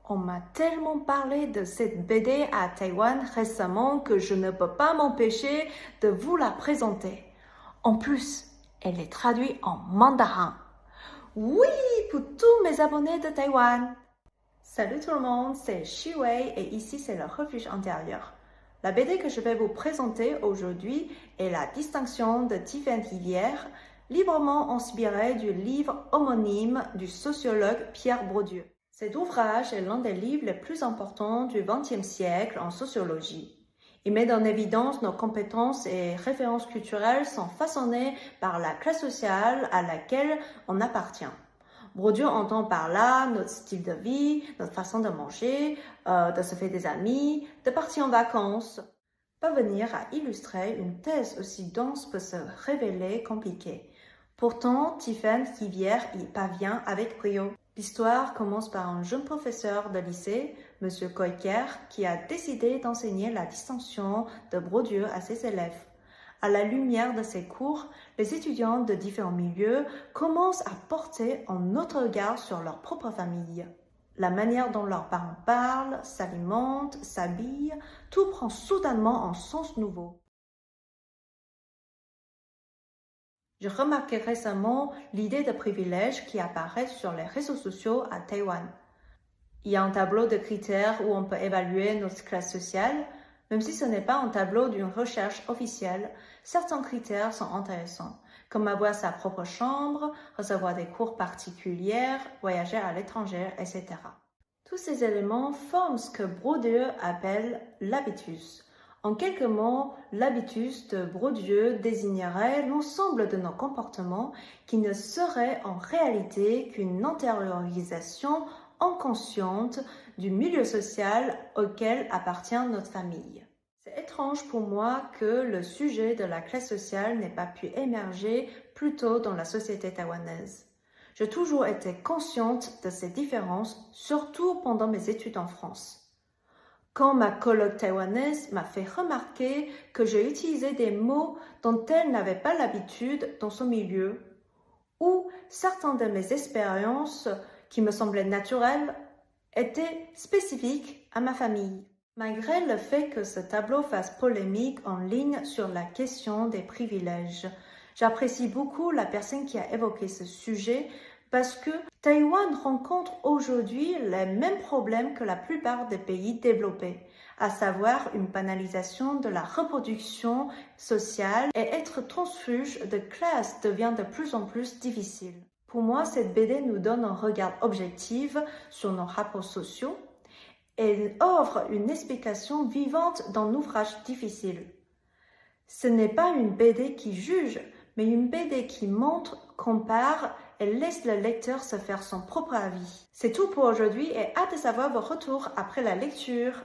On m'a tellement parlé de cette BD à Taïwan récemment que je ne peux pas m'empêcher de vous la présenter. En plus, elle est traduite en mandarin. Oui, pour tous mes abonnés de Taïwan. Salut tout le monde, c'est Xi Wei et ici c'est le refuge intérieur. La BD que je vais vous présenter aujourd'hui est La distinction de Tiffaine Rivière, librement inspirée du livre homonyme du sociologue Pierre Bourdieu. Cet ouvrage est l'un des livres les plus importants du XXe siècle en sociologie. Il met en évidence nos compétences et références culturelles sont façonnées par la classe sociale à laquelle on appartient. Bourdieu entend par là notre style de vie, notre façon de manger, de se faire des amis, de partir en vacances. Parvenir à illustrer une thèse aussi dense peut se révéler compliqué. Pourtant, Tiffaine Rivière y parvient avec brio. L'histoire commence par un jeune professeur de lycée, M. Koiker, qui a décidé d'enseigner la distinction de Bourdieu à ses élèves. À la lumière de ces cours, les étudiants de différents milieux commencent à porter un autre regard sur leur propre famille. La manière dont leurs parents parlent, s'alimentent, s'habillent, tout prend soudainement un sens nouveau. J'ai remarqué récemment l'idée de privilège qui apparaît sur les réseaux sociaux à Taïwan. Il y a un tableau de critères où on peut évaluer notre classe sociale. Même si ce n'est pas un tableau d'une recherche officielle, certains critères sont intéressants, comme avoir sa propre chambre, recevoir des cours particuliers, voyager à l'étranger, etc. Tous ces éléments forment ce que Bourdieu appelle l'habitus. En quelques mots, l'habitus de Bourdieu désignerait l'ensemble de nos comportements qui ne seraient en réalité qu'une intériorisation inconsciente du milieu social auquel appartient notre famille. C'est étrange pour moi que le sujet de la classe sociale n'ait pas pu émerger plus tôt dans la société taïwanaise. J'ai toujours été consciente de ces différences, surtout pendant mes études en France. Quand ma coloc taïwanaise m'a fait remarquer que j'ai utilisé des mots dont elle n'avait pas l'habitude dans son milieu, ou certaines de mes expériences qui me semblaient naturelles étaient spécifiques à ma famille. Malgré le fait que ce tableau fasse polémique en ligne sur la question des privilèges, j'apprécie beaucoup la personne qui a évoqué ce sujet parce que Taïwan rencontre aujourd'hui les mêmes problèmes que la plupart des pays développés, à savoir une banalisation de la reproduction sociale et être transfuge de classe devient de plus en plus difficile. Pour moi, cette BD nous donne un regard objectif sur nos rapports sociaux et offre une explication vivante d'un ouvrage difficile. Ce n'est pas une BD qui juge, mais une BD qui montre, compare et laisse le lecteur se faire son propre avis. C'est tout pour aujourd'hui et hâte de savoir vos retours après la lecture.